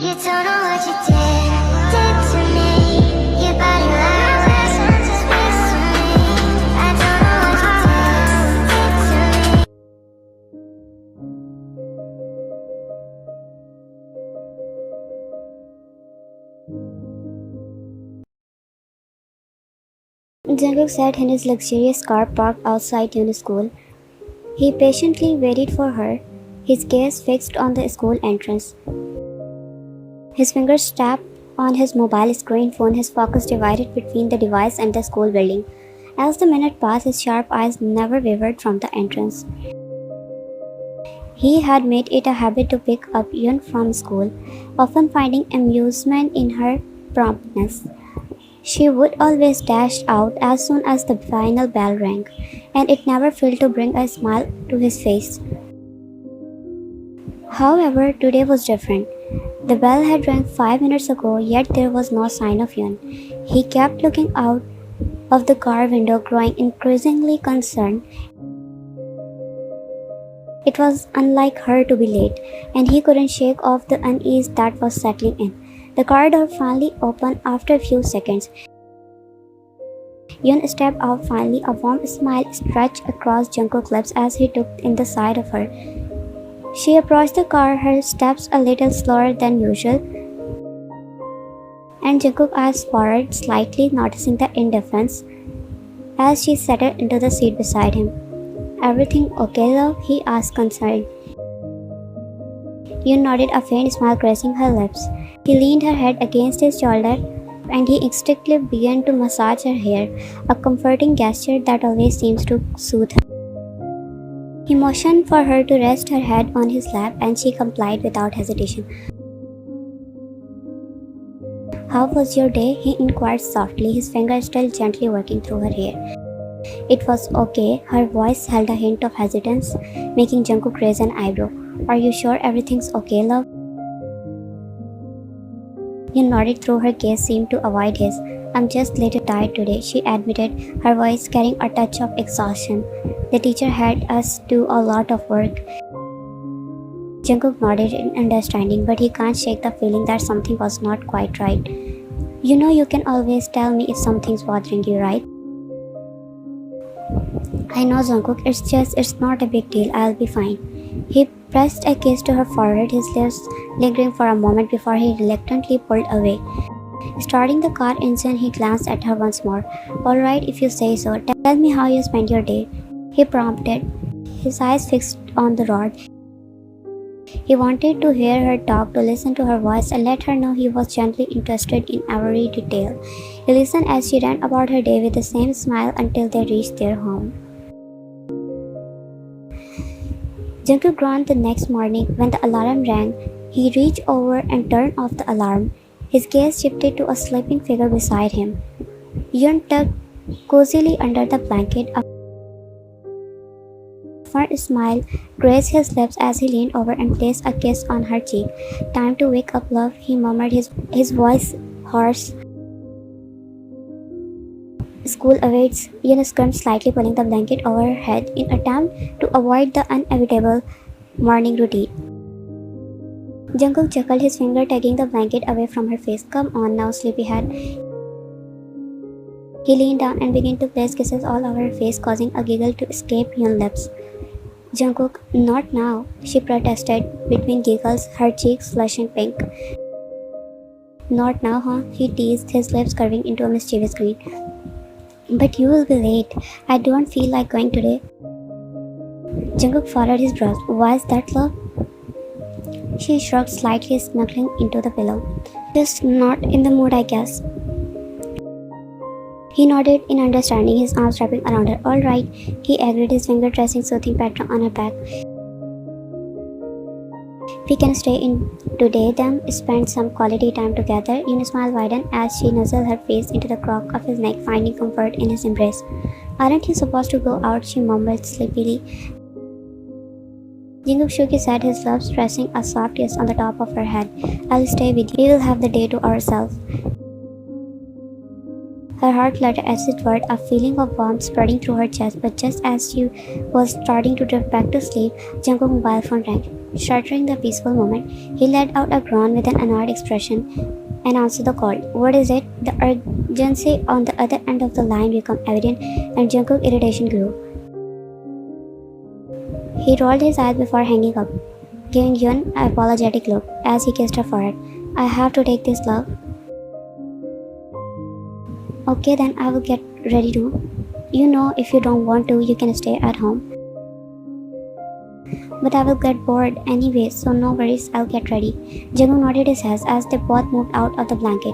You don't know what you did to me. Your body language just speaks to me. I don't know what you did to me. Jungkook sat in his luxurious car parked outside Yoon's school. He patiently waited for her, his gaze fixed on the school entrance. His fingers tapped on his mobile screen phone, his focus divided between the device and the school building. As the minute passed, his sharp eyes never wavered from the entrance. He had made it a habit to pick up Yoon from school, often finding amusement in her promptness. She would always dash out as soon as the final bell rang, and it never failed to bring a smile to his face. However, today was different. The bell had rang 5 minutes ago, yet there was no sign of Yoon. He kept looking out of the car window, growing increasingly concerned. It was unlike her to be late, and he couldn't shake off the unease that was settling in. The car door finally opened after a few seconds. Yoon stepped out finally, a warm smile stretched across Jungkook's lips as he took in the sight of her. She approached the car, her steps a little slower than usual, and Jungkook's eyes furrowed slightly, noticing the indifference as she settled into the seat beside him. "Everything okay, love?" he asked, concerned. Yoon nodded, a faint smile gracing her lips. He leaned her head against his shoulder, and he instinctively began to massage her hair, a comforting gesture that always seems to soothe her. He motioned for her to rest her head on his lap, and she complied without hesitation. "How was your day?" he inquired softly, his fingers still gently working through her hair. "It was okay." Her voice held a hint of hesitance, making Jungkook raise an eyebrow. "Are you sure everything's okay, love?" He nodded through her gaze seemed to avoid his. "I'm just a little tired today," she admitted, her voice carrying a touch of exhaustion. "The teacher had us do a lot of work." Jungkook nodded in understanding, but he can't shake the feeling that something was not quite right. "You know you can always tell me if something's bothering you, right?" "I know, Jungkook, it's not a big deal, I'll be fine." He pressed a kiss to her forehead, his lips lingering for a moment before he reluctantly pulled away. Starting the car engine, he glanced at her once more. "All right, if you say so. Tell me how you spent your day," he prompted, his eyes fixed on the road. He wanted to hear her talk, to listen to her voice, and let her know he was genuinely interested in every detail. He listened as she ran about her day with the same smile until they reached their home. Jungkook groaned the next morning when the alarm rang. He reached over and turned off the alarm. His gaze shifted to a sleeping figure beside him. Yoon tucked cozily under the blanket. A firm smile graced his lips as he leaned over and placed a kiss on her cheek. "Time to wake up, love," he murmured, his voice hoarse. "School awaits," Yoon screamed, slightly pulling the blanket over her head in attempt to avoid the inevitable morning routine. Jungkook chuckled, his finger tugging the blanket away from her face. "Come on now, sleepyhead." He leaned down and began to place kisses all over her face, causing a giggle to escape Yoon's lips. "Jungkook, not now," she protested between giggles, her cheeks flushing pink. "Not now, huh?" he teased, his lips curving into a mischievous grin. "But you will be late. I don't feel like going today." Jungkook furrowed his brows. "Why is that, love?" She shrugged slightly, snuggling into the pillow. "Just not in the mood, I guess." He nodded in understanding, his arms wrapping around her. "All right," he agreed, his finger tracing soothing pattern on her back. "We can stay in today then, spend some quality time together." Yoon's smile widened as she nuzzled her face into the crook of his neck, finding comfort in his embrace. "Aren't you supposed to go out?" she mumbled sleepily. Jungkook shook his head, his lips pressing a soft kiss on the top of her head. "I'll stay with you. We will have the day to ourselves." Her heart fluttered as it word, a feeling of warmth spreading through her chest, but just as she was starting to drift back to sleep, Jungkook's mobile phone rang. Shattering the peaceful moment, he let out a groan with an annoyed expression and answered the call. What is it? The urgency on the other end of the line became evident, and Jungkook's irritation grew. He rolled his eyes before hanging up, giving Yoon an apologetic look as he kissed her forehead. I have to take this, love. Okay, then I will get ready to. You know, if you don't want to, you can stay at home. But I will get bored anyway, so no worries, I'll get ready. Jungkook nodded his head as they both moved out of the blanket.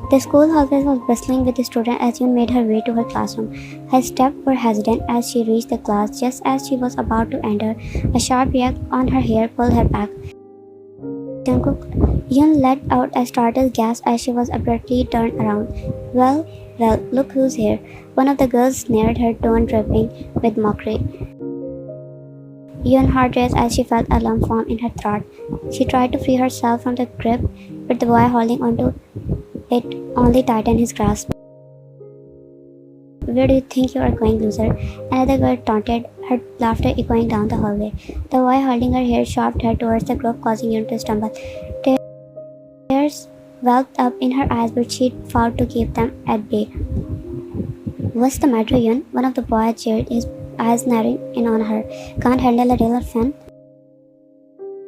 The school hallway was bustling with students as Yoon made her way to her classroom. Her steps were hesitant as she reached the class. Just as she was about to enter, a sharp yank on her hair pulled her back. Yoon let out a startled gasp as she was abruptly turned around. Well, look who's here. One of the girls sneered, her tone dripping with mockery. Yoon's heart raced as she felt a lump form in her throat. She tried to free herself from the grip, but the boy holding onto it only tightened his grasp. Where do you think you are going, loser? Another girl taunted, her laughter echoing down the hallway. The boy holding her hair shoved her towards the group, causing Yoon to stumble. Tears welled up in her eyes, but she fought to keep them at bay. What's the matter, Yoon? One of the boys jeered, his eyes narrowing in on her. Can't handle a real fan?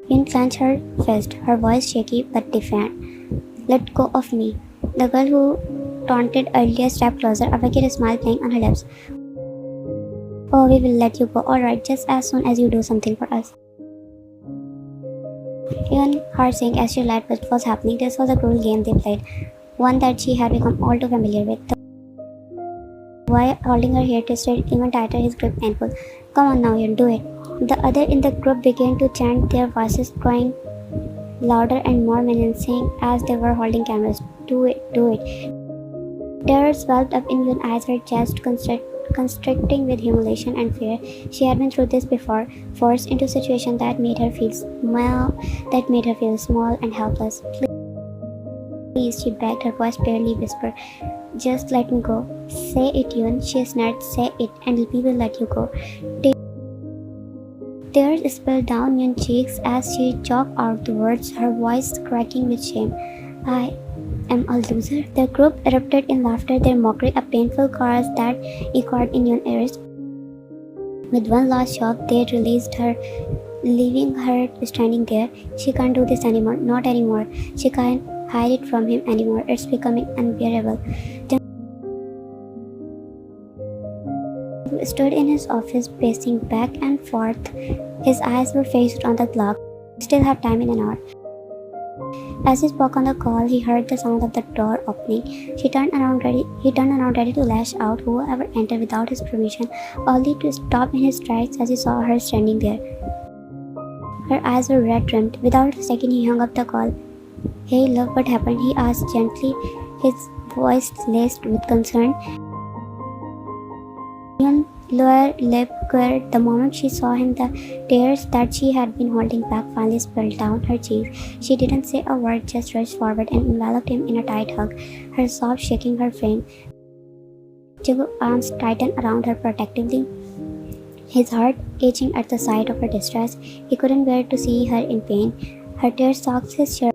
Yoon clenched her fist, her voice shaky but defiant. Let go of me. The girl who taunted earlier stepped closer, a wicked smile playing on her lips. Oh, we will let you go. Alright, just as soon as you do something for us. Yoon heart sank as she realized what was happening. This was a cruel game they played, one that she had become all too familiar with. The boy holding her hair twisted even tighter, his grip painful. Come on now, Yoon, do it. The other in the group began to chant, their voices growing louder and more menacing as they were holding cameras. Do it, do it. Tears welled up in Yoon's eyes, her chest constricting with humiliation and fear. She had been through this before, forced into a situation that made her feel small and helpless. Please, she begged, her voice barely whispered. Just let me go. Say it, Yoon, she snapped. Say it, and we will let you go. Tears spilled down Yoon's cheeks as she choked out the words, her voice cracking with shame. I am a loser. The group erupted in laughter, their mockery a painful chorus that echoed in Yoon's ears. With one last shock, they released her, leaving her standing there. She can't do this anymore, not anymore. She can't hide it from him anymore. It's becoming unbearable. Jungkook stood in his office, pacing back and forth. His eyes were fixed on the clock. Still have time in an hour. As he spoke on the call, he heard the sound of the door opening. He turned around ready to lash out whoever entered without his permission, only to stop in his tracks as he saw her standing there. Her eyes were red-rimmed. Without a second, he hung up the call. Hey, love, what happened? He asked gently, his voice laced with concern. Yoon's lower lip quivered the moment she saw him. The tears that she had been holding back finally spilled down her cheeks. She didn't say a word, just rushed forward and enveloped him in a tight hug, her sobs shaking her frame. Jungkook's arms tightened around her protectively, his heart aching at the sight of her distress. He couldn't bear to see her in pain. Her tears soaked his shirt.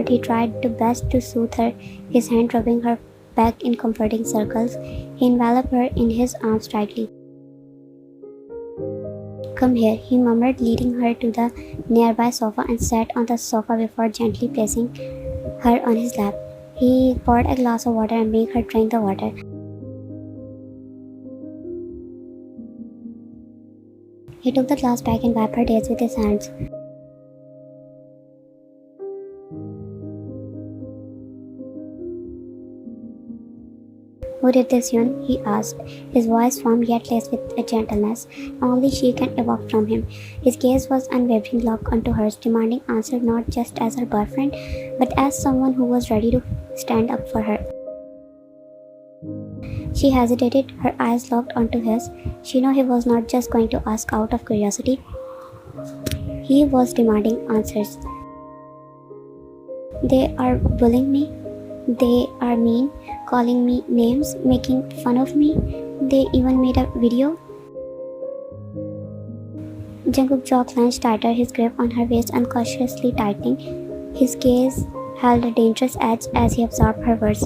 He tried to best to soothe her, his hand rubbing her back in comforting circles. He enveloped her in his arms tightly. Come here, he murmured, leading her to the nearby sofa and sat on the sofa before gently placing her on his lap. He poured a glass of water and made her drink the water. He took the glass back and wiped her tears with his hands. Who did this, Yoon? He asked, his voice firm yet laced with a gentleness only she can evoke from him. His gaze was unwavering, locked onto hers, demanding answer not just as her boyfriend, but as someone who was ready to stand up for her. She hesitated, her eyes locked onto his. She knew he was not just going to ask out of curiosity. He was demanding answers. They are bullying me. They are mean, calling me names, making fun of me. They even made a video. Jungkook's jaw clenched tighter, his grip on her waist unconsciously tightening. His gaze held a dangerous edge as he absorbed her words.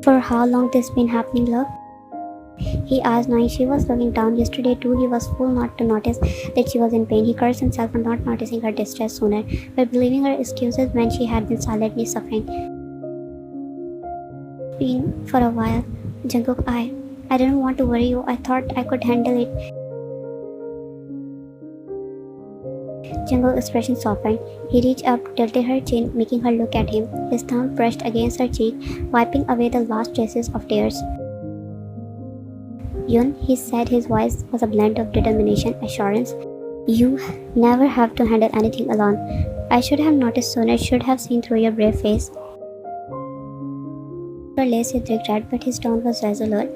For how long this been happening, love? He asked, knowing she was looking down. Yesterday too, he was fool not to notice that she was in pain. He cursed himself for not noticing her distress sooner, for believing her excuses when she had been silently suffering. Been for a while. Jungkook, I didn't want to worry you. I thought I could handle it. Jungkook's expression softened. He reached up, tilted her chin, making her look at him. His thumb brushed against her cheek, wiping away the last traces of tears. Yun, he said, his voice was a blend of determination, assurance. You never have to handle anything alone. I should have noticed sooner, should have seen through your brave face. Her lace with regret, but his tone was resolute.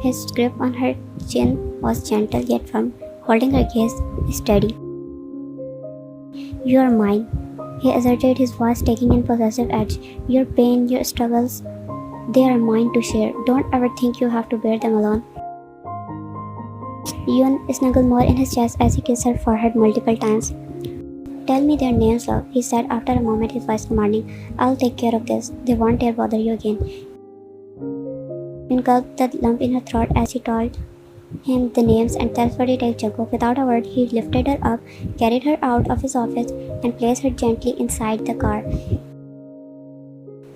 His grip on her chin was gentle yet firm, holding her gaze steady. You are mine, he asserted, his voice taking in possessive edge. Your pain, your struggles, they are mine to share. Don't ever think you have to bear them alone. Yun snuggled more in his chest as he kissed her forehead multiple times. Tell me their names, love, he said after a moment, his voice commanding. I'll take care of this. They won't dare bother you again. Yun gulped the lump in her throat as he told him the names and desperately take Jungkook. Without a word, he lifted her up, carried her out of his office, and placed her gently inside the car.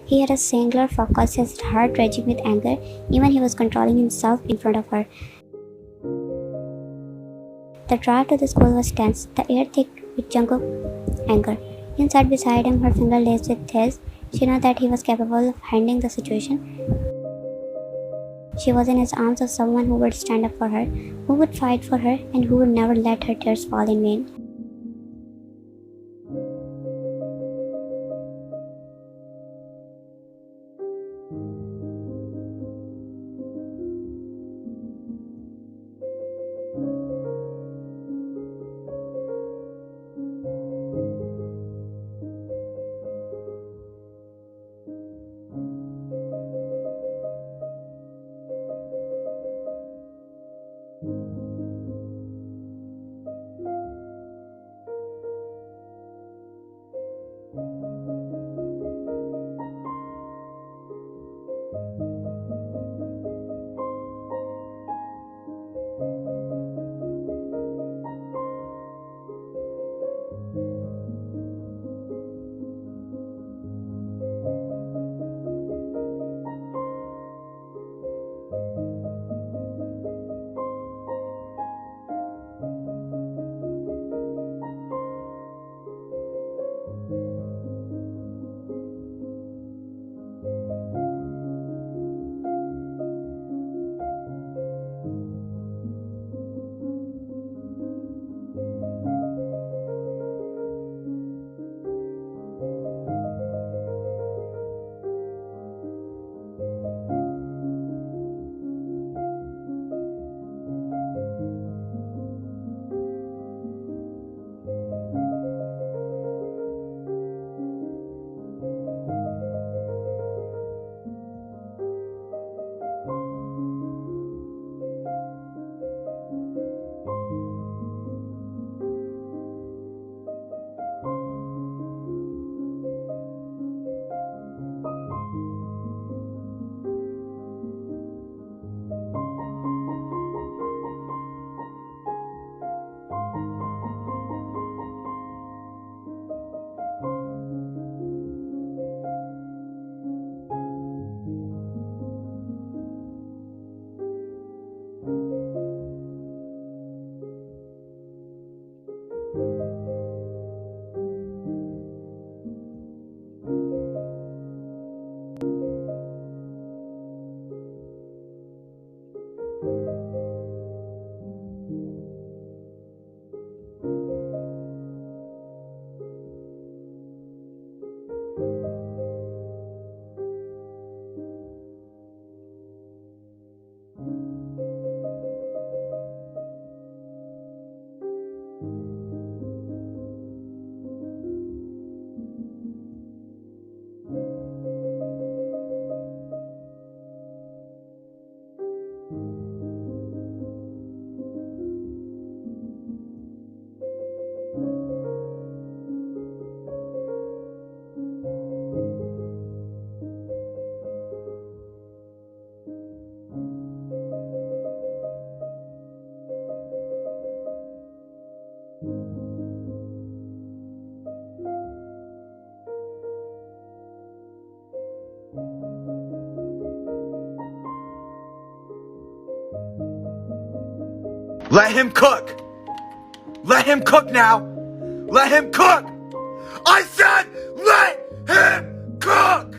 He had a singular focus, his heart raging with anger. Even he was controlling himself in front of her. The drive to the school was tense, the air thick with Jungkook's anger. Yun sat beside him, her finger laced with his. She knew that he was capable of handling the situation. She was in his arms of someone who would stand up for her, who would fight for her, and who would never let her tears fall in vain. Let him cook! Let him cook now! Let him cook! I said let him cook!